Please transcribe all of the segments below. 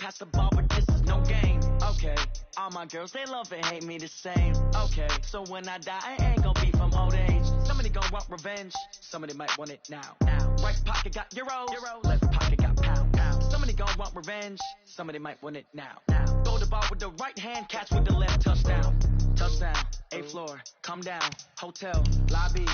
pass the ball, but this is no game. Okay, all my girls, they love and hate me the same. Okay, so when I die, I ain't gonna be from old age. Somebody gonna want revenge, somebody might want it now. Right pocket got euros, left pocket got pound. Somebody gonna want revenge, somebody might want it now. Throw the ball with the right hand, catch with the left, touchdown. Touchdown, 8th floor, come down, hotel, lobby.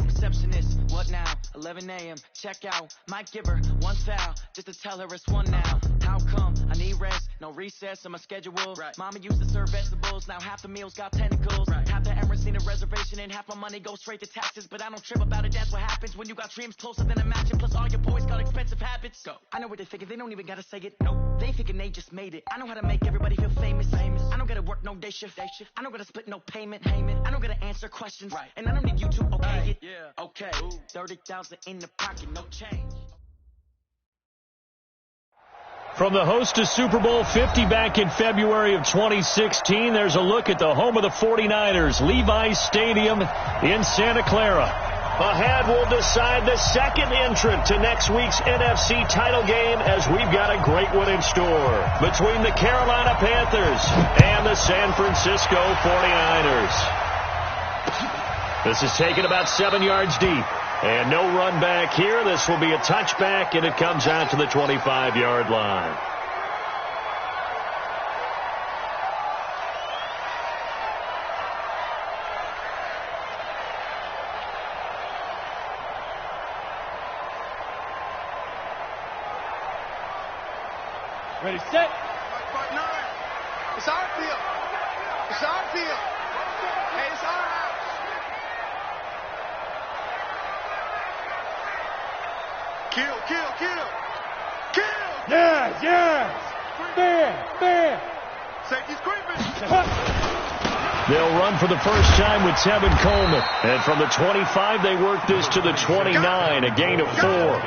Receptionist, what now? 11 a.m. Check out. Might give her one foul just to tell her it's one now. How come? I need rest, no recess on my schedule. Right. Mama used to serve vegetables, now half the meals got tentacles. Right. Half the Emirates need a reservation and half my money goes straight to taxes. But I don't trip about it, that's what happens when you got dreams closer than a match. Plus all your boys got expensive habits. Go. I know what they thinking, they don't even gotta say it. Nope. They thinking they just made it. I know how to make everybody feel famous. I don't gotta work no day shift. I don't gotta split no payment. I don't gotta answer questions. Right. And I don't need you to okay it. Yeah. Okay, 30,000 in the pocket, no change. From the host to Super Bowl 50 back in February of 2016, there's a look at the home of the 49ers, Levi's Stadium in Santa Clara. Ahead will decide the second entrant to next week's NFC title game, as we've got a great one in store between the Carolina Panthers and the San Francisco 49ers. This is taken about 7 yards deep. And no run back here. This will be a touchback, and it comes out to the 25-yard line. Ready, set. It's our field. It's our field. Hey, it's our house. Kill, kill, kill. Kill. Yes. Fair. Safety's creeping. They'll run for the first time with Tevin Coleman. And from the 25, they work this to the 29, a gain of 4.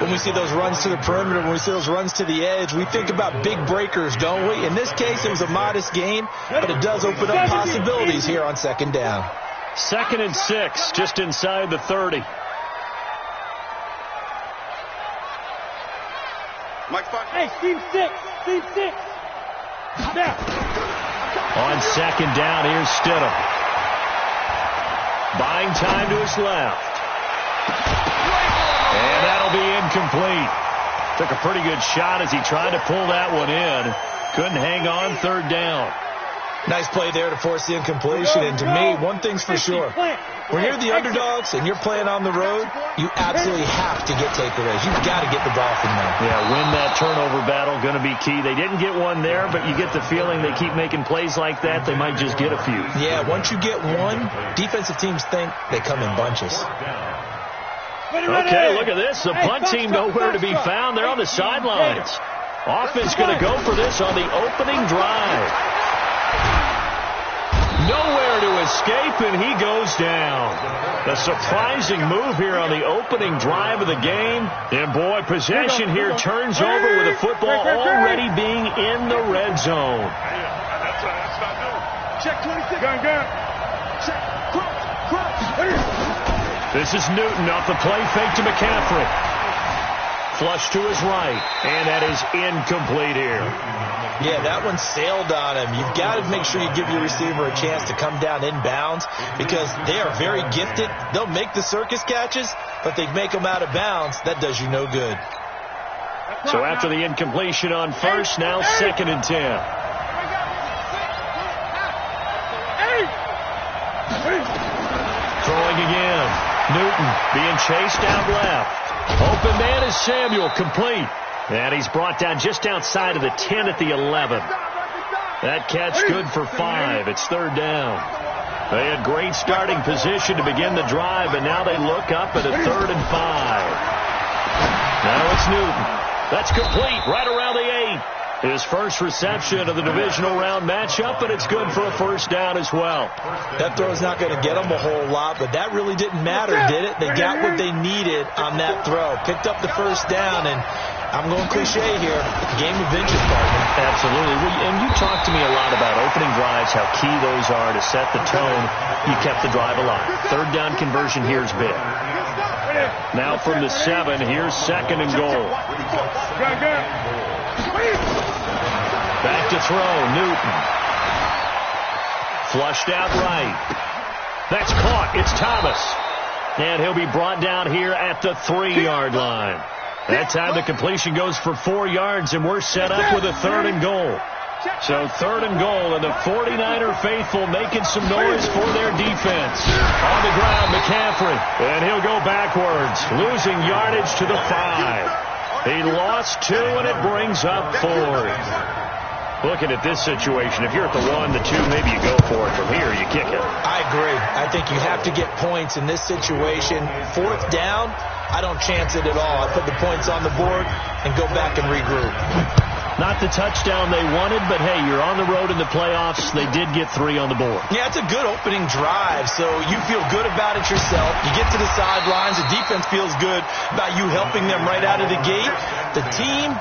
When we see those runs to the perimeter, when we see those runs to the edge, we think about big breakers, don't we? In this case, it was a modest gain, but it does open up possibilities here on second down. 2nd and 6, just inside the 30. Hey, Steve 6. Now. On second down, here's Stidham. Buying time to his left. And that'll be incomplete. Took a pretty good shot as he tried to pull that one in. Couldn't hang on, 3rd down. Nice play there to force the incompletion. And to me, one thing's for sure. When you're the underdogs and you're playing on the road, you absolutely have to get takeaways. You've got to get the ball from them. Yeah, win that turnover battle, going to be key. They didn't get one there, but you get the feeling they keep making plays like that, they might just get a few. Yeah, once you get one, defensive teams think they come in bunches. Okay, look at this. The punt team nowhere to be found. They're on the sidelines. Offense going to go for this on the opening drive. Nowhere to escape, and he goes down. A surprising move here on the opening drive of the game. And, boy, possession here turns over with the football already being in the red zone. Check 26. Gun. Check. Cross. This is Newton off the play fake to McCaffrey. Flush to his right, and that is incomplete here. Yeah, that one sailed on him. You've got to make sure you give your receiver a chance to come down inbounds because they are very gifted. They'll make the circus catches, but they make them out of bounds. That does you no good. So after the incompletion on first, now 2nd and 10. Throwing again. Newton being chased out left. Open man is Samuel, complete. And he's brought down just outside of the 10 at the 11. That catch good for 5. It's 3rd down. They had great starting position to begin the drive, and now they look up at a 3rd and 5. Now it's Newton. That's complete right around the 8. His first reception of the divisional round matchup, and it's good for a first down as well. That throw's not going to get them a whole lot, but that really didn't matter, did it? They got what they needed on that throw. Picked up the first down, and I'm going cliche here. Game of inches, partner. Absolutely. And you talked to me a lot about opening drives, how key those are to set the tone. You kept the drive alive. Third down conversion here is big. Now from the 7, here's second and goal. Back to throw, Newton. Flushed out right. That's caught. It's Thomas. And he'll be brought down here at the 3-yard line. That time the completion goes for 4 yards, and we're set up with a 3rd and goal. So 3rd and goal, and the 49er faithful making some noise for their defense. On the ground, McCaffrey, and he'll go backwards, losing yardage to the 5. He lost 2, and it brings up 4. Looking at this situation, if you're at the 1, the 2, maybe you go for it. From here, you kick it. I agree. I think you have to get points in this situation. 4th down, I don't chance it at all. I put the points on the board and go back and regroup. Not the touchdown they wanted, but hey, you're on the road in the playoffs. They did get 3 on the board. Yeah, it's a good opening drive, so you feel good about it yourself. You get to the sidelines. The defense feels good about you helping them right out of the gate. The team,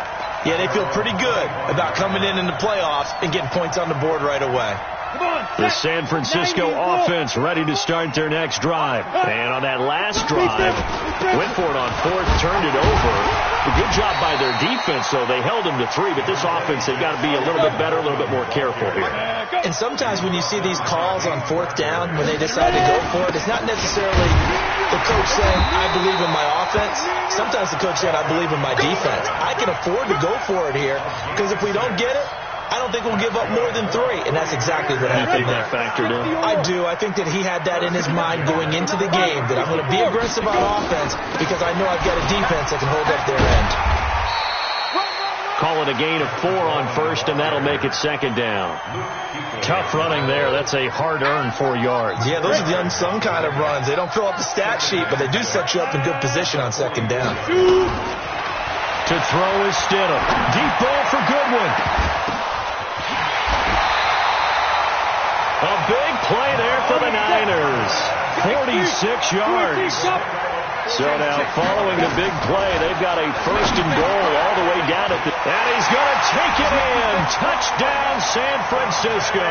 yeah, they feel pretty good about coming in the playoffs and getting points on the board right away. The San Francisco offense ready to start their next drive. And on that last drive, went for it on 4th, turned it over. A good job by their defense, though. They held them to 3, but this offense, they've got to be a little bit better, a little bit more careful here. And sometimes when you see these calls on 4th down, when they decide to go for it, it's not necessarily the coach saying, I believe in my offense. Sometimes the coach saying, I believe in my defense. I can afford to go for it here, because if we don't get it, I don't think we'll give up more than 3, and that's exactly what happened. You think that factored in? I do. I think that he had that in his mind going into the game, that I'm going to be aggressive on offense because I know I've got a defense that can hold up their end. Call it a gain of 4 on 1st, and that'll make it 2nd down. Tough running there. That's a hard-earned 4 yards. Yeah, those are the unsung kind of runs. They don't fill up the stat sheet, but they do set you up in good position on 2nd down. To throw is Stidham. Deep ball for Goodwin. A big play there for the Niners. 46 yards. So now following the big play, they've got a 1st and goal all the way down at the... And he's going to take it in. Touchdown, San Francisco.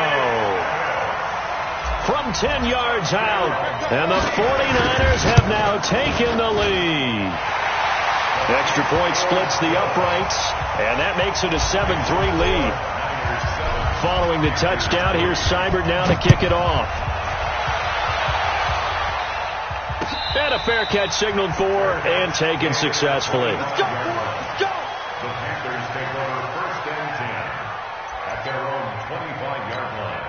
From 10 yards out. And the 49ers have now taken the lead. Extra point splits the uprights. And that makes it a 7-3 lead. Following the touchdown, here's Seibert now to kick it off. And a fair catch signaled for and taken successfully. The Panthers take over 1st and 10 at their own 25-yard line.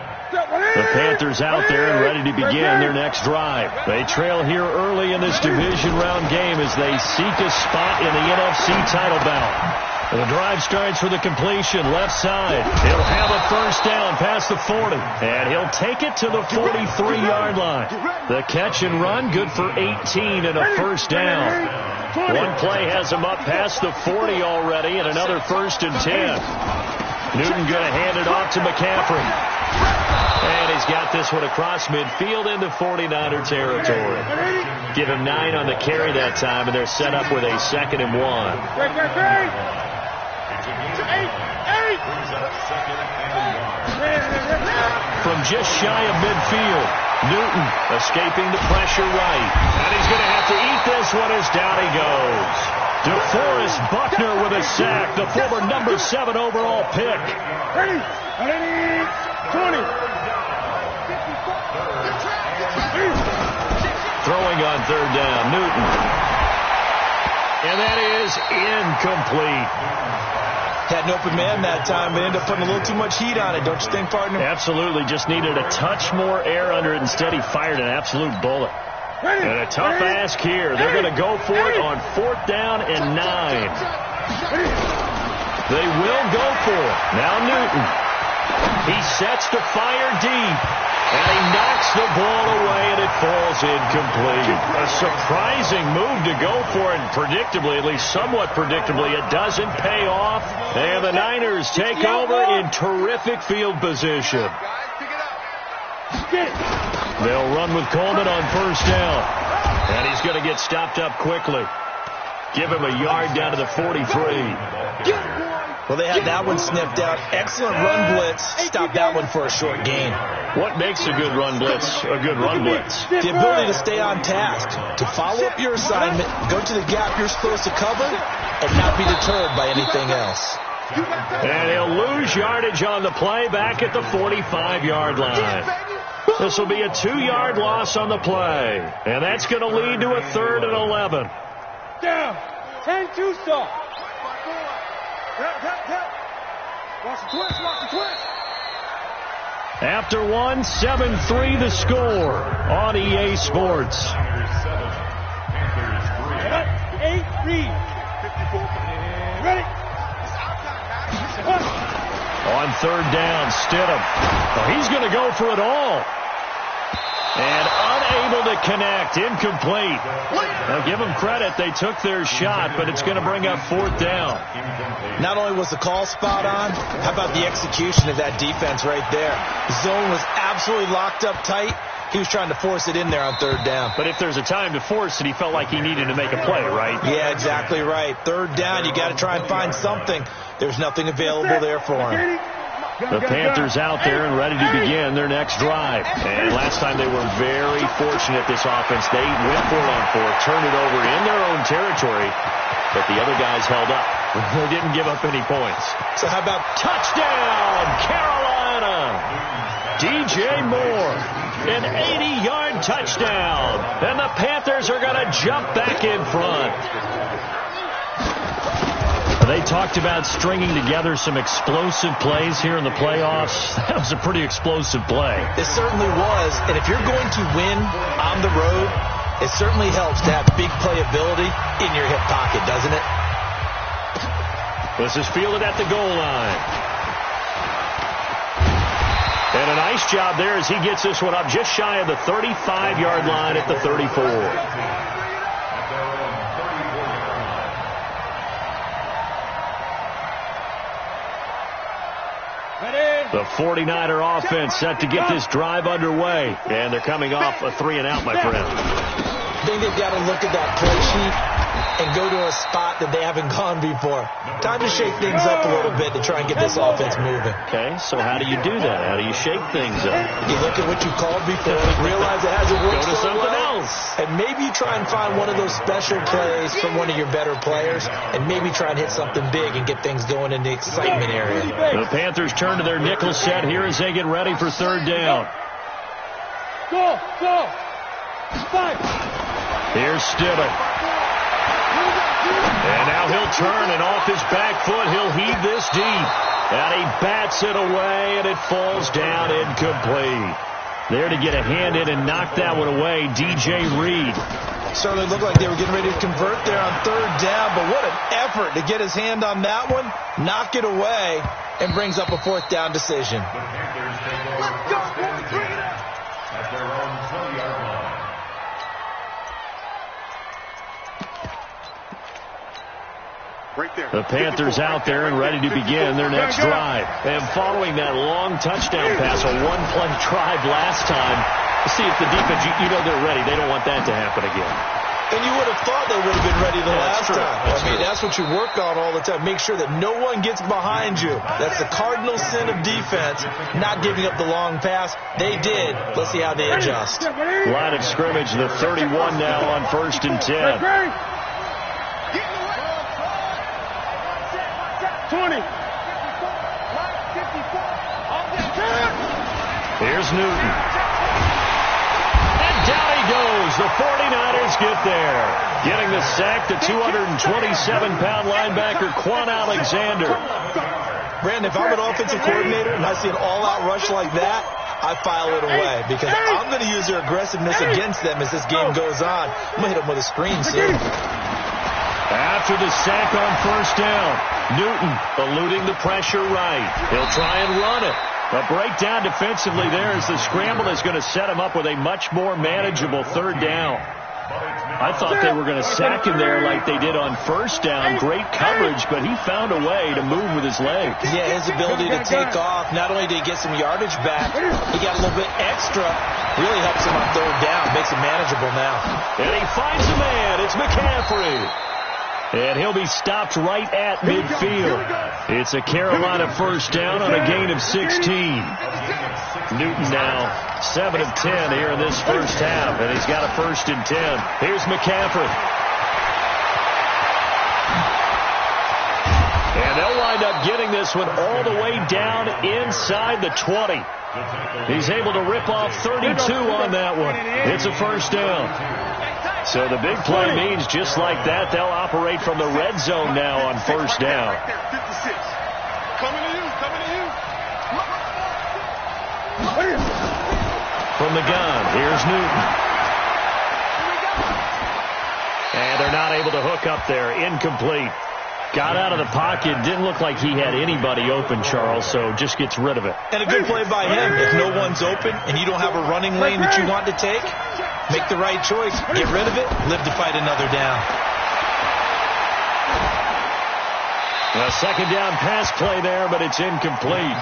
The Panthers out there and ready to begin their next drive. They trail here early in this division round game as they seek a spot in the NFC title bout. The drive starts with a completion, left side. He'll have a 1st down past the 40, and he'll take it to the 43-yard line. The catch and run, good for 18 and a 1st down. One play has him up past the 40 already, and another 1st and 10. Newton going to hand it off to McCaffrey. And he's got this one across midfield into 49er territory. Give him 9 on the carry that time, and they're set up with a 2nd and 1. From just shy of midfield, Newton escaping the pressure right. And he's going to have to eat this one as down he goes. DeForest Buckner with a sack, the former number 7 overall pick. 20. Throwing on 3rd down, Newton. And that is incomplete. Had an open man that time, but ended up putting a little too much heat on it, don't you think, partner? Absolutely. Just needed a touch more air under it. Instead, he fired an absolute bullet. And a tough ask here. They're going to go for it on 4th down and 9. They will go for it. Now Newton. He sets to fire deep. And he knocks the ball away, and it falls incomplete. A surprising move to go for it, and predictably, at least somewhat predictably, it doesn't pay off. And the Niners take over in terrific field position. They'll run with Coleman on 1st down. And he's going to get stopped up quickly. Give him a yard down to the 43. Well, they had that one sniffed out. Excellent run blitz. Stop that one for a short gain. What makes a good run blitz a good run blitz? The ability to stay on task, to follow up your assignment, go to the gap you're supposed to cover, and not be deterred by anything else. And he'll lose yardage on the play back at the 45-yard line. This will be a 2-yard loss on the play. And that's going to lead to a 3rd and 11. Down. 10-2 stop. Watch the twist, watch the twist. After 1, 7-3 the score on EA Sports. 8 read. Ready? On 3rd down, Stidham. Oh, he's going to go for it all. And unable to connect. Incomplete. Now, give them credit. They took their shot, but it's going to bring up 4th down. Not only was the call spot on, how about the execution of that defense right there? The zone was absolutely locked up tight. He was trying to force it in there on 3rd down. But if there's a time to force it, he felt like he needed to make a play, right? Yeah, exactly right. 3rd down, you got to try and find something. There's nothing available there for him. The Panthers out there and ready to begin their next drive. And last time they were very fortunate, this offense. They went for it on 4th, turned it over in their own territory, but the other guys held up. They didn't give up any points. So how about touchdown, Carolina? DJ Moore, an 80-yard touchdown. And the Panthers are going to jump back in front. They talked about stringing together some explosive plays here in the playoffs. That was a pretty explosive play. It certainly was. And if you're going to win on the road, it certainly helps to have big playability in your hip pocket, doesn't it? This is fielded at the goal line. And a nice job there as he gets this one up just shy of the 35-yard line at the 34. The 49er offense set to get this drive underway. And they're coming off a 3-and-out, my friend. I think they've got to look at that play sheet and go to a spot that they haven't gone before. Time to shake things up a little bit to try and get this offense moving. Okay, so how do you do that? How do you shake things up? You look at what you called before, realize it hasn't worked so something well, else. And maybe you try and find one of those special plays from one of your better players, and maybe try and hit something big and get things going in the excitement area. The Panthers turn to their nickel set here as they get ready for 3rd down. Go! Fight! Here's Stidham. And now he'll turn, and off his back foot, he'll heave this deep. And he bats it away, and it falls down incomplete. There to get a hand in and knock that one away, DJ Reed. Certainly looked like they were getting ready to convert there on 3rd down, but what an effort to get his hand on that one, knock it away, and brings up a 4th down decision. Let's go, boys, bring it up! At their own 20-yard line. Right there. The Panthers out there and ready to begin their next drive. And following that long touchdown pass, a one-play drive last time, see if the defense, you know they're ready. They don't want that to happen again. And you would have thought they would have been ready the last time. That's what you work on all the time. Make sure that no one gets behind you. That's the cardinal sin of defense, not giving up the long pass. They did. Let's see how they adjust. Line of scrimmage, the 31 now on 1st and 10. 20. Here's Newton. And down he goes. The 49ers get there. Getting the sack, the 227-pound linebacker, Quan Alexander. Brandon, if I'm an offensive coordinator and I see an all-out rush like that, I file it away because I'm going to use their aggressiveness against them as this game goes on. I'm going to hit them with a screen soon. After the sack on 1st down, Newton eluding the pressure right. He'll try and run it. A breakdown defensively there as the scramble is going to set him up with a much more manageable 3rd down. I thought they were going to sack him there like they did on 1st down. Great coverage, but he found a way to move with his legs. Yeah, his ability to take off. Not only did he get some yardage back, he got a little bit extra. Really helps him on 3rd down. Makes it manageable now. And he finds a man. It's McCaffrey. And he'll be stopped right at midfield. It's a Carolina first down on a gain of 16. Newton now 7 of 10 here in this first half, and he's got a 1st and 10. Here's McCaffrey. And they'll wind up getting this one all the way down inside the 20. He's able to rip off 32 on that one. It's a first down. So the big play means just like that, they'll operate from the red zone now on first down. Coming to you, coming to you. From the gun, here's Newton. And they're not able to hook up there. Incomplete. Got out of the pocket. Didn't look like he had anybody open, Charles, so just gets rid of it. And a good play by him. If no one's open and you don't have a running lane that you want to take, make the right choice. Get rid of it. Live to fight another down. A second down pass play there, but it's incomplete.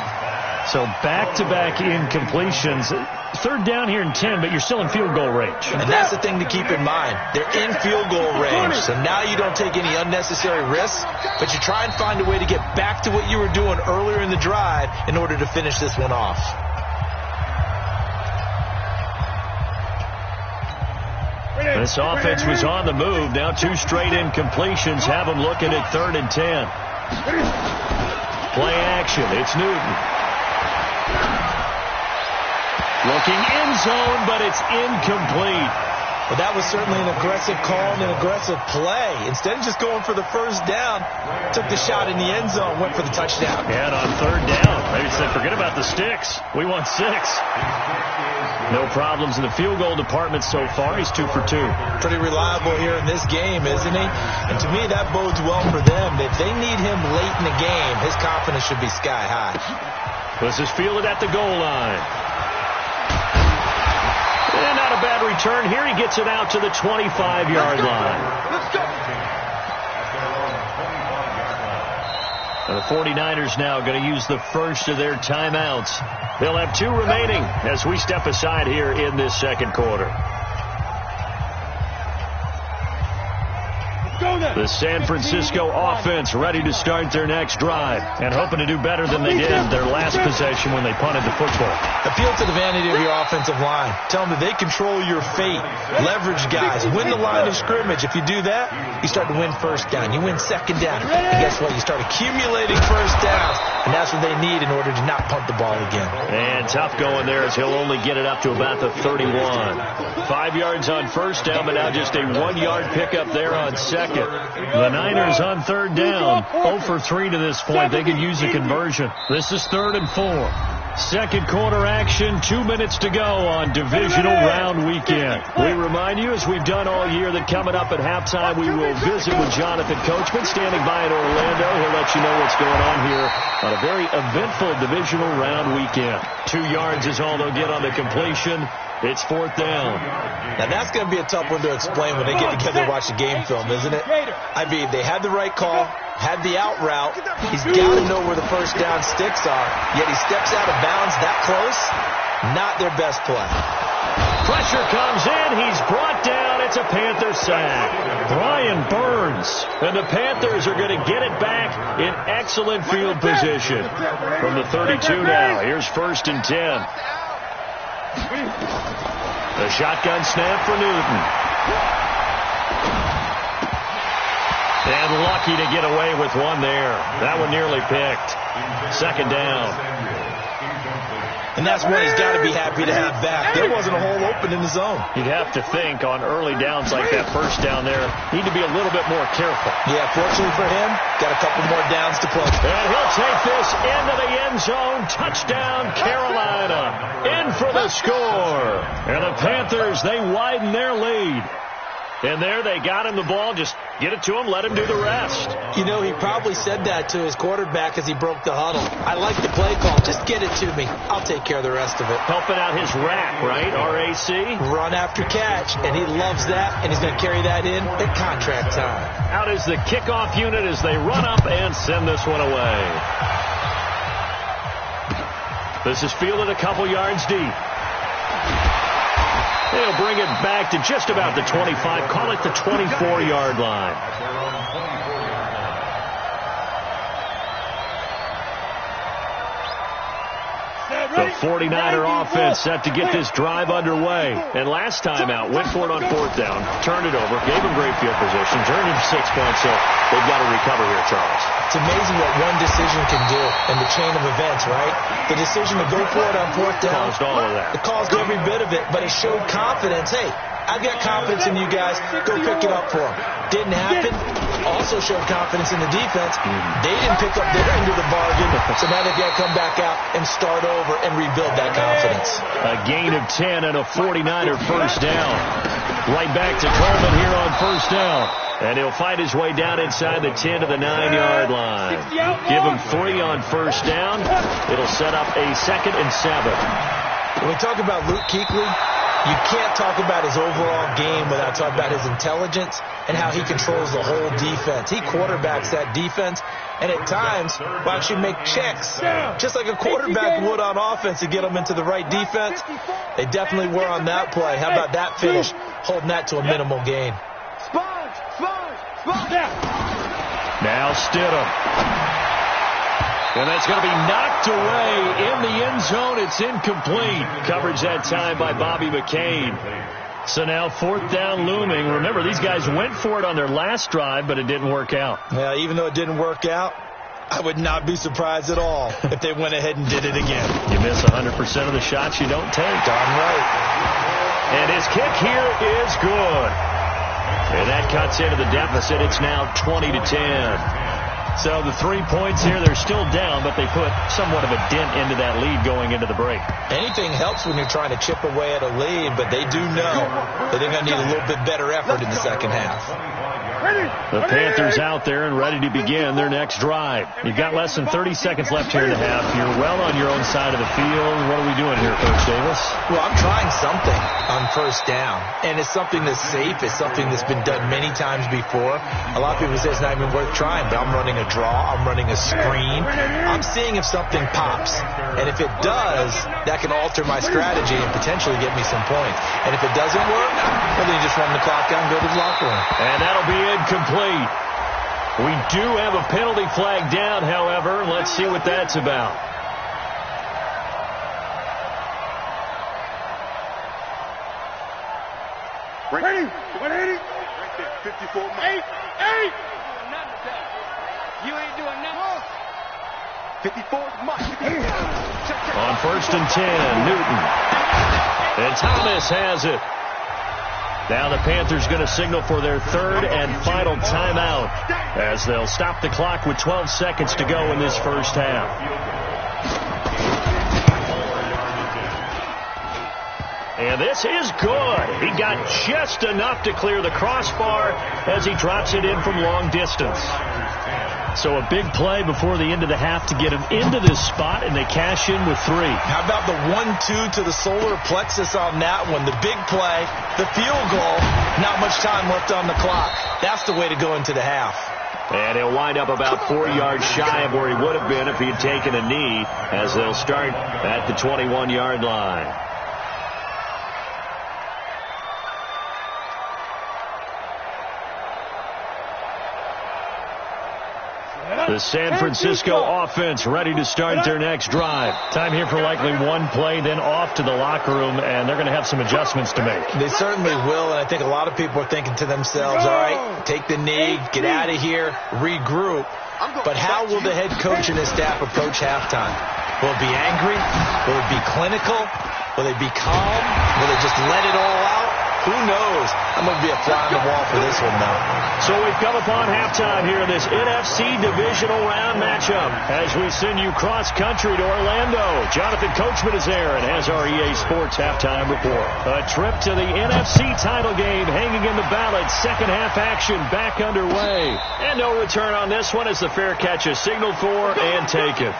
So back-to-back incompletions. Third down here in 10, but you're still in field goal range. And that's the thing to keep in mind. They're in field goal range, so now you don't take any unnecessary risks, but you try and find a way to get back to what you were doing earlier in the drive in order to finish this one off. This offense was on the move. Now 2 straight incompletions have them looking at 3rd and 10. Play action. It's Newton. Looking end zone, but it's incomplete. Well, that was certainly an aggressive call and an aggressive play. Instead of just going for the first down, took the shot in the end zone, went for the touchdown. And on 3rd down, maybe said, forget about the sticks. We want 6. No problems in the field goal department so far. He's 2 for 2. Pretty reliable here in this game, isn't he? And to me, that bodes well for them. If they need him late in the game, his confidence should be sky high. This is fielded at the goal line. And not a bad return here. He gets it out to the 25-yard line. Let's go. And the 49ers now going to use the first of their timeouts. They'll have 2 remaining as we step aside here in this second quarter. The San Francisco offense ready to start their next drive and hoping to do better than they did their last possession when they punted the football. Appeal to the vanity of your offensive line. Tell them that they control your fate. Leverage guys. Win the line of scrimmage. If you do that, you start to win first down. You win second down. And guess what? You start accumulating first downs. And that's what they need in order to not punt the ball again. And tough going there as he'll only get it up to about the 31. 5 yards on first down, but now just a 1-yard pickup there on second. The Niners on 3rd down. 0 for 3 to this point. They could use a conversion. This is 3rd and 4. Second quarter action, 2 minutes to go on divisional round weekend. We remind you, as we've done all year, that coming up at halftime, we will visit with Jonathan Coachman standing by in Orlando. He'll let you know what's going on here on a very eventful divisional round weekend. 2 yards is all they'll get on the completion. It's 4th down. Now, that's going to be a tough one to explain when they get together and watch the game film, isn't it? I mean, they had the right call, had the out route. He's got to know where the first down sticks are, yet he steps out of bounds that close. Not their best play. Pressure comes in. He's brought down. It's a Panther sack. Brian Burns. And the Panthers are going to get it back in excellent field position. From the 32 now. Here's 1st and 10. The shotgun snap for Newton. And lucky to get away with one there. That one nearly picked. 2nd down. And that's one he's got to be happy to have back. There wasn't a hole open in the zone. You'd have to think on early downs like that first down there, need to be a little bit more careful. Yeah, fortunately for him, got a couple more downs to play. And he'll take this into the end zone. Touchdown, Carolina. In for the score. And the Panthers, they widen their lead. And there they got him the ball. Just get it to him, let him do the rest. You know, he probably said that to his quarterback as he broke the huddle. I like the play call. Just get it to me. I'll take care of the rest of it. Helping out his rack, right? RAC. Run after catch. And he loves that, and he's going to carry that in at contract time. Out is the kickoff unit as they run up and send this one away. This is fielded a couple yards deep. They'll bring it back to just about the 25. Call it the 24-yard line. The 49er offense set to get this drive underway. And last time out, went for it on fourth down, turned it over, gave him great field position, turned him 6 points, so they've got to recover here, Charles. It's amazing what one decision can do in the chain of events, right? The decision to go for it on fourth down. Caused all of that. It caused every bit of it, but it showed confidence. Hey, I've got confidence in you guys. Go pick it up for them. Didn't happen. Also showed confidence in the defense. They didn't pick up their end of the bargain, so now they've got to come back out and start over and rebuild that confidence. A gain of 10 and a 49er first down. Right back to Coleman here on first down. And he'll fight his way down inside the 10 to the 9-yard line. Give him 3 on first down. It'll set up a 2nd and 7. When we talk about Luke Kuechly, you can't talk about his overall game without talking about his intelligence and how he controls the whole defense. He quarterbacks that defense, and at times will actually make checks, just like a quarterback would on offense to get them into the right defense. They definitely were on that play. How about that finish, holding that to a minimal gain? Now Stidham. And that's going to be knocked away in the end zone. It's incomplete. Coverage that time by Bobby McCain. So now fourth down looming. Remember, these guys went for it on their last drive, but it didn't work out. Yeah, even though it didn't work out, I would not be surprised at all if they went ahead and did it again. You miss 100% of the shots you don't take. Darn right. And his kick here is good. And that cuts into the deficit. It's now 20-10. So the 3 points here, they're still down, but they put somewhat of a dent into that lead going into the break. Anything helps when you're trying to chip away at a lead, but they do know that they're going to need a little bit better effort in the second half. The Panthers out there and ready to begin their next drive. You've got less than 30 seconds left here in the half. You're well on your own side of the field. What are we doing here, Coach Davis? Well, I'm trying something on first down, and it's something that's safe. It's something that's been done many times before. A lot of people say it's not even worth trying, but I'm running a draw. I'm running a screen. I'm seeing if something pops, and if it does, that can alter my strategy and potentially get me some points. And if it doesn't work, well, then you just run the clock down and go to the locker room. And that'll be incomplete. We do have a penalty flag down, however. Let's see what that's about. Ready? 54. 8. You ain't doing nothing. 54 is mine. On first and 10, Newton. And Thomas has it. Now the Panthers going to signal for their third and final timeout as they'll stop the clock with 12 seconds to go in this first half. And this is good. He got just enough to clear the crossbar as he drops it in from long distance. So a big play before the end of the half to get him into this spot, and they cash in with 3. How about the 1-2 to the solar plexus on that one? The big play, the field goal, not much time left on the clock. That's the way to go into the half. And he'll wind up about 4 yards shy of where he would have been if he had taken a knee, as they'll start at the 21-yard line. The San Francisco offense ready to start their next drive. Time here for likely one play, then off to the locker room, and they're going to have some adjustments to make. They certainly will, and I think a lot of people are thinking to themselves, all right, take the knee, get out of here, regroup. But how will the head coach and his staff approach halftime? Will it be angry? Will it be clinical? Will they be calm? Will they just let it all out? Who knows? I'm going to be a fly on the wall for this one, though. So we've come upon halftime here in this NFC Divisional Round matchup as we send you cross-country to Orlando. Jonathan Coachman is there and has our EA Sports halftime report. A trip to the NFC title game hanging in the balance. Second half action back underway. And no return on this one as the fair catch is signaled for and taken.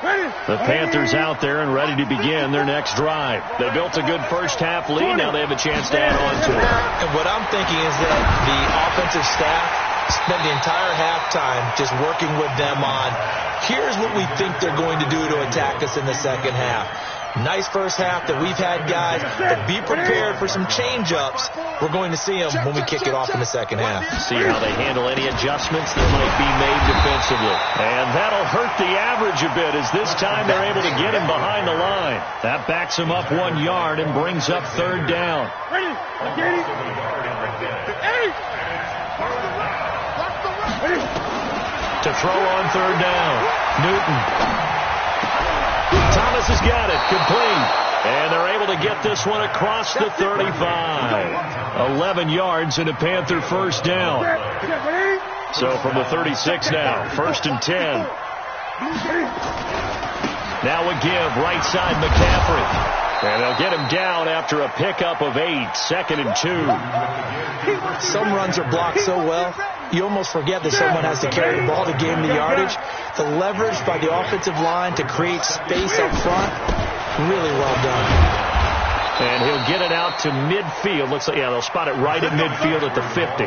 The Panthers out there and ready to begin their next drive. They built a good first half lead. Now they have a chance to add on to it. And what I'm thinking is that the offensive staff spent the entire halftime just working with them on, here's what we think they're going to do to attack us in the second half. Nice first half that we've had, guys, but be prepared for some change-ups. We're going to see them when we kick it off in the second half. See how they handle any adjustments that might be made defensively. And that'll hurt the average a bit, as this time they're able to get him behind the line. That backs him up 1 yard and brings up third down. To throw on third down, Newton. Thomas has got it, complete. And they're able to get this one across the 35. 11 yards and a Panther first down. So from the 36 now, 1st and 10. Now a give, right side McCaffrey. And they'll get him down after a pickup of 8, 2nd and 2. Some runs are blocked so well, you almost forget that someone has to carry the ball to gain the yardage. The leverage by the offensive line to create space up front, really well done. And he'll get it out to midfield. Looks like, yeah, they'll spot it right at midfield at the 50.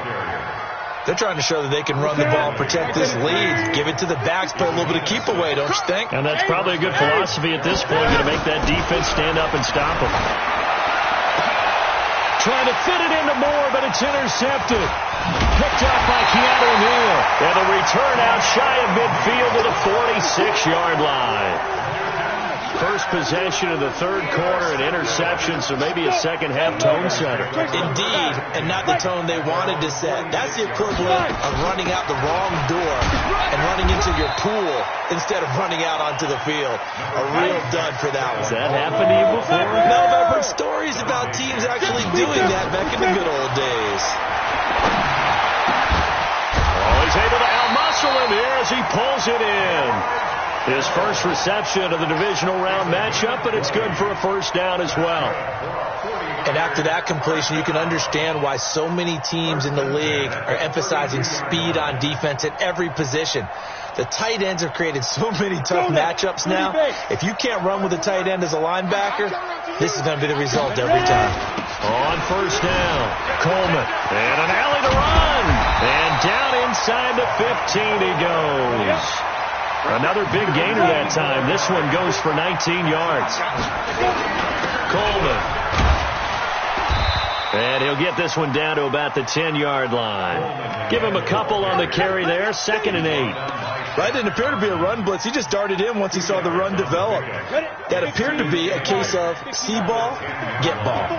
They're trying to show that they can run the ball and protect this lead. Give it to the backs, play a little bit of keep away, don't you think? And that's probably a good philosophy at this point, going to make that defense stand up and stop them. Trying to fit it into Moore, but it's intercepted. Picked up by Keanu Neal. And a return out shy of midfield to the 46-yard line. First possession of the third quarter, an interception, so maybe a second-half tone setter. Indeed, and not the tone they wanted to set. That's the equivalent of running out the wrong door and running into your pool instead of running out onto the field. A real dud for that one. Has that happened to you before? No, but I've heard stories about teams actually doing that back in the good old days. Oh, he's able to out-muscle him here as he pulls it in. His first reception of the divisional round matchup, but it's good for a first down as well. And after that completion, you can understand why so many teams in the league are emphasizing speed on defense at every position. The tight ends have created so many tough matchups now. If you can't run with a tight end as a linebacker, this is going to be the result every time. On first down, Coleman. And an alley to run. And down inside the 15 he goes. Another big gainer that time. This one goes for 19 yards. Coleman. And he'll get this one down to about the 10-yard line. Give him a couple on the carry there. 2nd and 8. That didn't appear to be a run blitz. He just darted in once he saw the run develop. That appeared to be a case of see ball, get ball.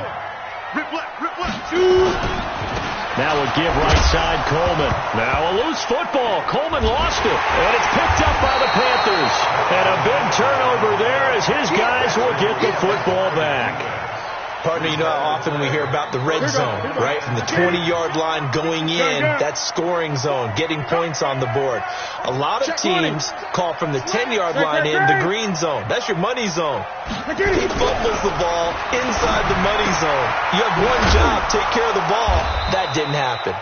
Now a give right side, Coleman. Now a loose football. Coleman lost it. And it's picked up by the Panthers. And a big turnover there as his guys will get the football back. Partner, you know how often we hear about the red zone, right? From the 20-yard line going in, that's scoring zone, getting points on the board. A lot of teams call from the 10-yard line in the green zone. That's your money zone. He fumbles the ball inside the money zone. You have one job, take care of the ball. That didn't happen.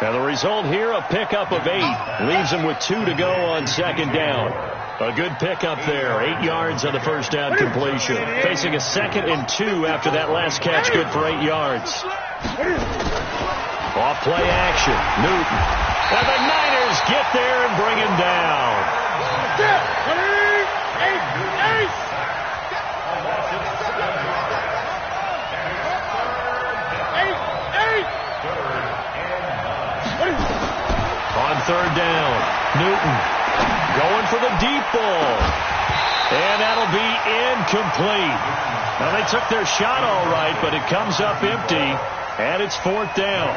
And the result here, a pickup of 8. Leaves him with 2 to go on 2nd down. A good pickup there. 8 yards on the first down completion. Facing a 2nd and 2 after that last catch, good for 8 yards. Off play action. Newton. And the Niners get there and bring him down. On third down, Newton going for the deep ball. And that'll be incomplete. Now, they took their shot all right, but it comes up empty, and it's 4th down.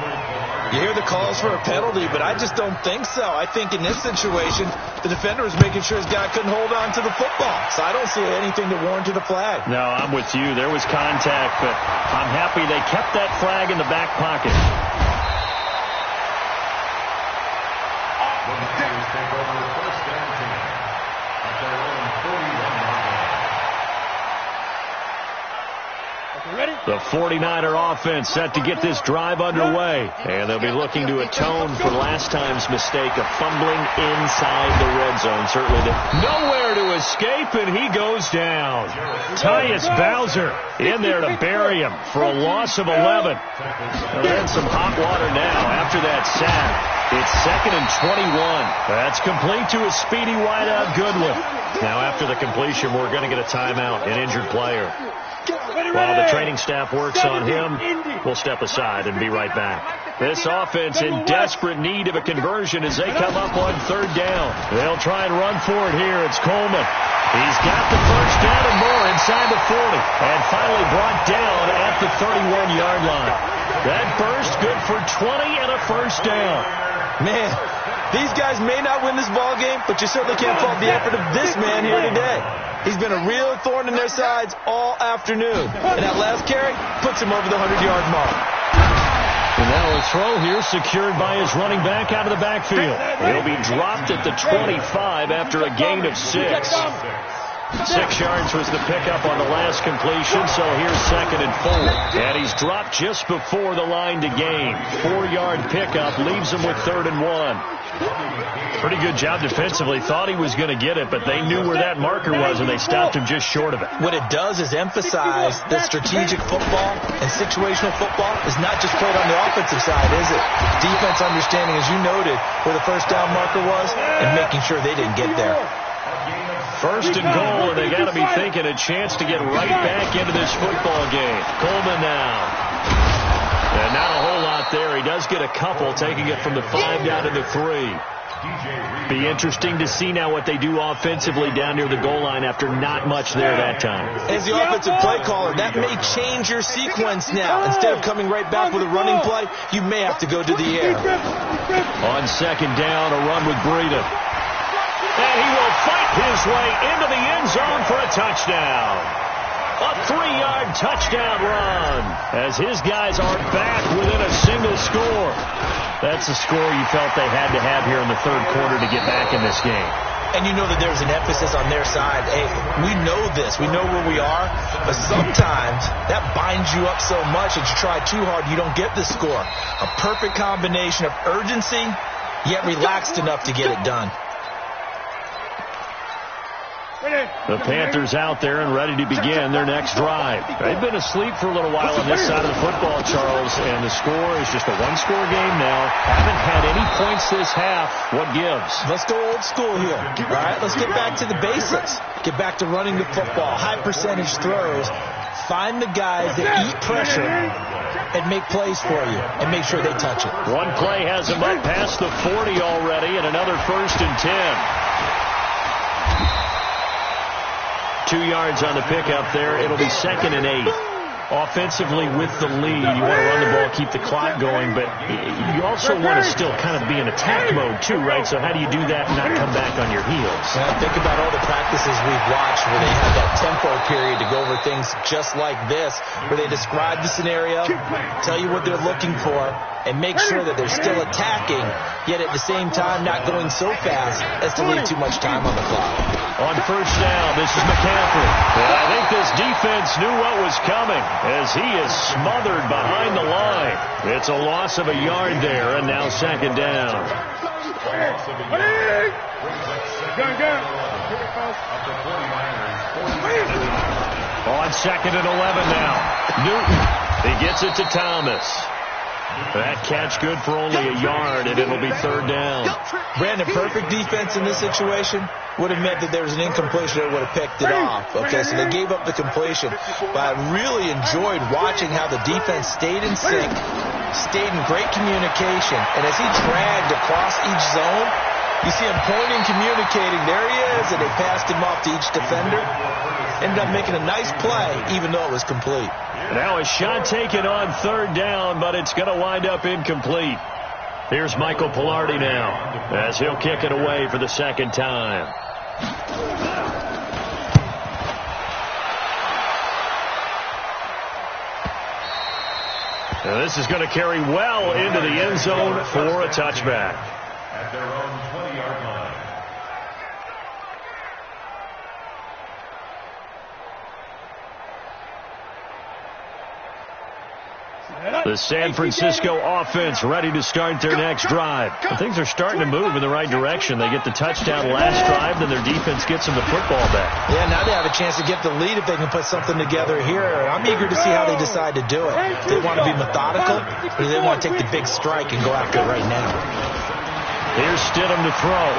You hear the calls for a penalty, but I just don't think so. I think in this situation, the defender was making sure his guy couldn't hold on to the football. So I don't see anything to warrant the flag. No, I'm with you. There was contact, but I'm happy they kept that flag in the back pocket. The 49er offense set to get this drive underway. And they'll be looking to atone for last time's mistake of fumbling inside the red zone. Certainly nowhere to escape, and he goes down. Tyus Bowser in there to bury him for a loss of 11. Well, they're in some hot water now after that sack. It's 2nd and 21. That's complete to a speedy wideout Goodwin. Now, after the completion, we're going to get a timeout, an injured player. While the training staff works on him, we'll step aside and be right back. This offense in desperate need of a conversion as they come up on third down. They'll try and run for it here. It's Coleman. He's got the first down and more inside the 40. And finally brought down at the 31-yard line. That burst good for 20 and a first down. Man, these guys may not win this ball game, but you certainly can't fault the effort of this man here today. He's been a real thorn in their sides all afternoon. And that last carry puts him over the 100-yard mark. And now a throw here secured by his running back out of the backfield. He'll be dropped at the 25 after a gain of 6. 6 yards was the pickup on the last completion, so here's 2nd and 4. And he's dropped just before the line to gain. 4-yard pickup leaves him with 3rd and 1. Pretty good job defensively. Thought he was going to get it, but they knew where that marker was, and they stopped him just short of it. What it does is emphasize that strategic football and situational football is not just played on the offensive side, is it? Defense understanding, as you noted, where the first down marker was and making sure they didn't get there. 1st and goal, and they got to be thinking a chance to get right back into this football game. Coleman now. And not a whole lot there. He does get a couple, taking it from the 5 down to the 3. Be interesting to see now what they do offensively down near the goal line after not much there that time. As the offensive play caller, that may change your sequence now. Instead of coming right back with a running play, you may have to go to the air. On 2nd down, a run with Breeden. And he will fight his way into the end zone for a touchdown. A 3-yard touchdown run as his guys are back within a single score. That's the score you felt they had to have here in the 3rd quarter to get back in this game. And you know that there's an emphasis on their side. Hey, we know this. We know where we are. But sometimes that binds you up so much that you try too hard, you don't get the score. A perfect combination of urgency, yet relaxed enough to get it done. The Panthers out there and ready to begin their next drive. They've been asleep for a little while on this side of the football, Charles, and the score is just a one-score game now. Haven't had any points this half. What gives? Let's go old school here. All right, let's get back to the basics. Get back to running the football, high percentage throws. Find the guys that eat pressure and make plays for you and make sure they touch it. One play has them up past the 40 already and another 1st and 10. 2 yards on the pickup there. It'll be 2nd and 8. Offensively with the lead, you want to run the ball, keep the clock going, but you also want to still kind of be in attack mode too, right? So how do you do that and not come back on your heels? Think about all the practices we've watched where they have that tempo period to go over things just like this, where they describe the scenario, tell you what they're looking for, and make sure that they're still attacking, yet at the same time not going so fast as to leave too much time on the clock. On 1st down, this is McCaffrey. And I think this defense knew what was coming as he is smothered behind the line. It's a loss of a yard there, and now 2nd down. On 2nd and 11 now. Newton, he gets it to Thomas. That catch good for only a yard, and it'll be 3rd down. Brandon, perfect defense in this situation would have meant that there was an incompletion that would have picked it off. Okay, so they gave up the completion. But I really enjoyed watching how the defense stayed in sync, stayed in great communication, and as he dragged across each zone, you see him pointing, communicating. There he is, and they passed him off to each defender. Ended up making a nice play, even though it was complete. Now a shot taken on 3rd down, but it's going to wind up incomplete. Here's Michael Pilardi now, as he'll kick it away for the 2nd time. And this is going to carry well into the end zone for a touchback. At their own 20-yard line. The San Francisco offense ready to start their next drive. And things are starting to move in the right direction. They get the touchdown last drive, then their defense gets them the football back. Yeah, now they have a chance to get the lead if they can put something together here. I'm eager to see how they decide to do it. Do they want to be methodical, or do they want to take the big strike and go after it right now? Here's Stidham to throw.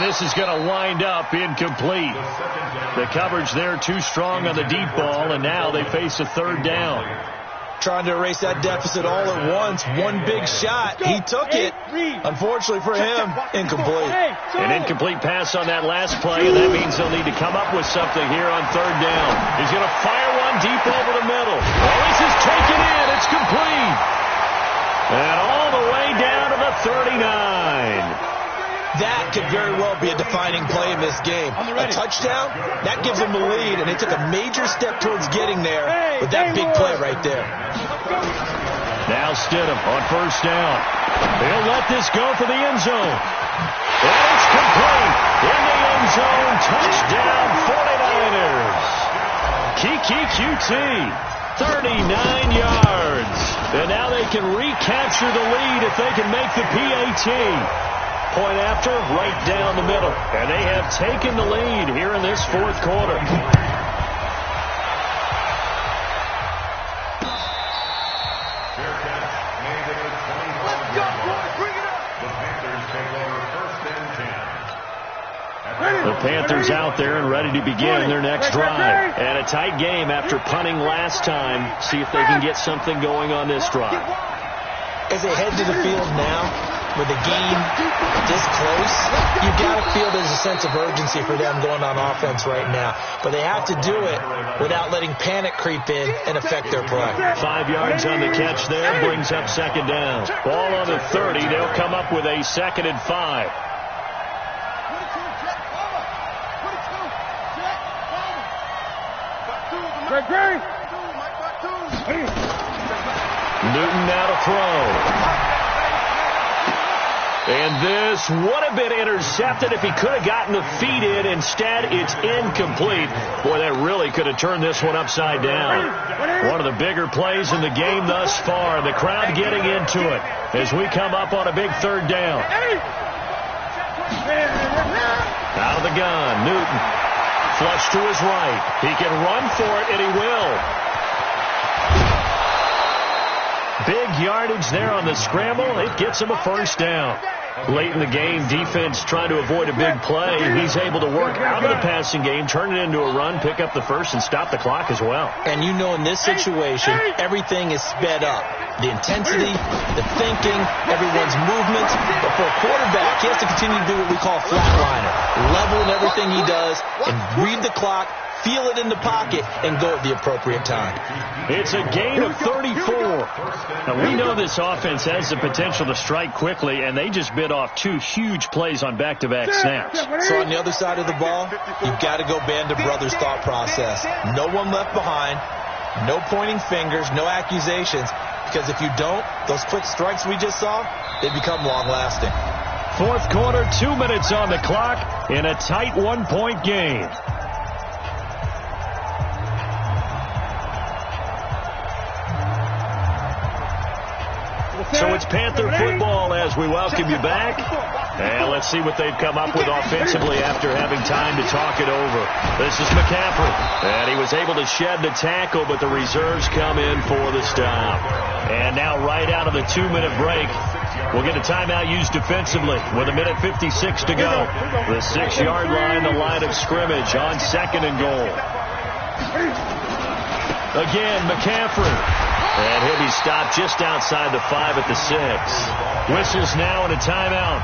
this is going to wind up incomplete. The coverage there too strong on the deep ball, and now they face a third down. Trying to erase that deficit all at once. One big shot. He took it. Unfortunately for him, incomplete. An incomplete pass on that last play, and that means they'll need to come up with something here on third down. He's going to fire one deep over the middle. Oh, this is taken in. It's complete. And all the way down to the 39. That could very well be a defining play in this game. A touchdown, that gives them the lead, and they took a major step towards getting there with that big play right there. Now Stidham on first down. They'll let this go for the end zone. And it's complete. In the end zone, touchdown 49ers. Kiki QT, 39 yards. And now they can recapture the lead if they can make the PAT. Point after, right down the middle. And they have taken the lead here in this fourth quarter. The Panthers out there and ready to begin their next drive. And a tight game after punting last time. See if they can get something going on this drive. As they head to the field now, with the game this close, you got to feel there's a sense of urgency for them going on offense right now. But they have to do it without letting panic creep in and affect their play. 5 yards on the catch there, brings up second down. Ball on the 30, they'll come up with a 2nd and 5. Newton now to throw. And this would have been intercepted if he could have gotten the feet in. Instead, it's incomplete. Boy, that really could have turned this one upside down. One of the bigger plays in the game thus far. The crowd getting into it as we come up on a big third down. Out of the gun, Newton. Flush to his right. He can run for it, and he will. Big yardage there on the scramble. It gets him a first down. Late in the game, defense trying to avoid a big play. He's able to work out of the passing game, turn it into a run, pick up the first, and stop the clock as well. And you know in this situation, everything is sped up. The intensity, the thinking, everyone's movement. But for a quarterback, he has to continue to do what we call flatliner. Level in everything he does and read the clock, feel it in the pocket, and go at the appropriate time. It's a gain of 34. Now, we know this offense has the potential to strike quickly, and they just bit off 2 huge plays on back-to-back snaps. So on the other side of the ball, you've got to go Band of Brothers thought process. No one left behind, no pointing fingers, no accusations, because if you don't, those quick strikes we just saw, they become long-lasting. Fourth quarter, 2 minutes on the clock in a tight 1-point game. So it's Panther football as we welcome you back. And let's see what they've come up with offensively after having time to talk it over. This is McCaffrey. And he was able to shed the tackle, but the reserves come in for the stop. And now right out of the 2-minute break, we'll get a timeout used defensively with 1:56 to go. The 6-yard line, the line of scrimmage on 2nd and goal. Again, McCaffrey. And he'll be stopped just outside the 5 at the 6. Whistles now and a timeout.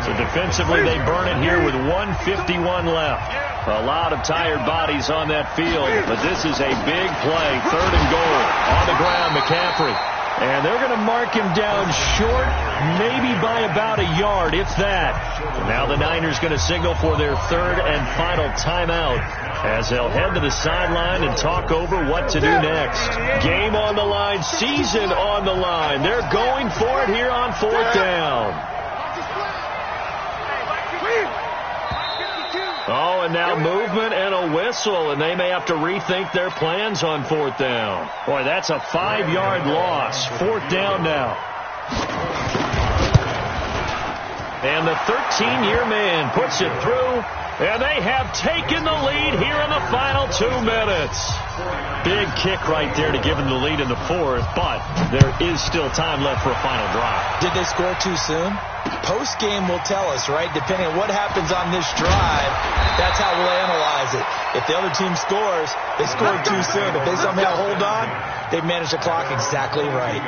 So defensively, they burn it here with 1:51 left. A lot of tired bodies on that field, but this is a big play. 3rd and goal. On the ground, McCaffrey. And they're going to mark him down short, maybe by about a yard, if that. Now the Niners going to signal for their 3rd and final timeout as they'll head to the sideline and talk over what to do next. Game on the line, season on the line. They're going for it here on 4th down. Oh, and now movement and a whistle, and they may have to rethink their plans on 4th down. Boy, that's a 5-yard loss. 4th down now. And the 13-year man puts it through, and they have taken the lead here in the final 2 minutes. Big kick right there to give them the lead in the fourth, but there is still time left for a final drive. Did they score too soon? Post-game will tell us, right? Depending on what happens on this drive, that's how we'll analyze it. If the other team scores, they scored too soon. If they somehow hold on, they've managed the clock exactly right.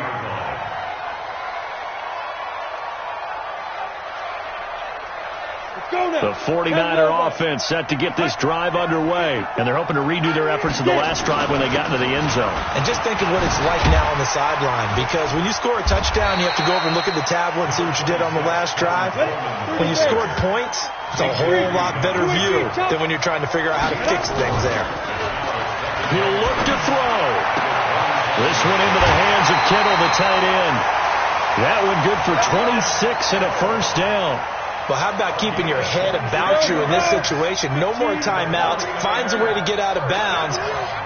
The 49er offense set to get this drive underway, and they're hoping to redo their efforts in the last drive when they got into the end zone. And just think of what it's like now on the sideline, because when you score a touchdown, you have to go over and look at the tablet and see what you did on the last drive. When you scored points, it's a whole lot better view than when you're trying to figure out how to fix things there. He'll look to throw. This one into the hands of Kittle, the tight end. That one good for 26 and a first down. Well, how about keeping your head about you in this situation? No more timeouts. Finds a way to get out of bounds.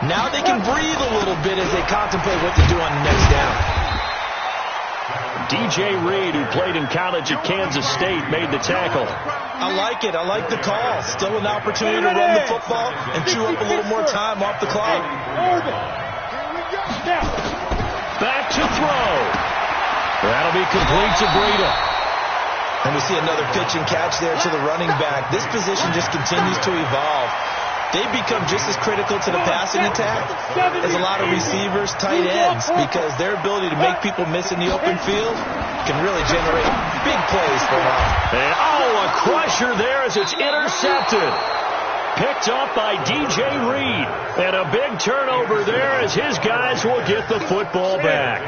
Now they can breathe a little bit as they contemplate what to do on the next down. DJ Reed, who played in college at Kansas State, made the tackle. I like it. I like the call. Still an opportunity to run the football and chew up a little more time off the clock. Back to throw. That'll be complete to Breida. And we see another pitch and catch there to the running back. This position just continues to evolve. They've become just as critical to the passing attack as a lot of receivers, tight ends, because their ability to make people miss in the open field can really generate big plays for them. And a crusher there as it's intercepted. Picked up by DJ Reed. And a big turnover there as his guys will get the football back.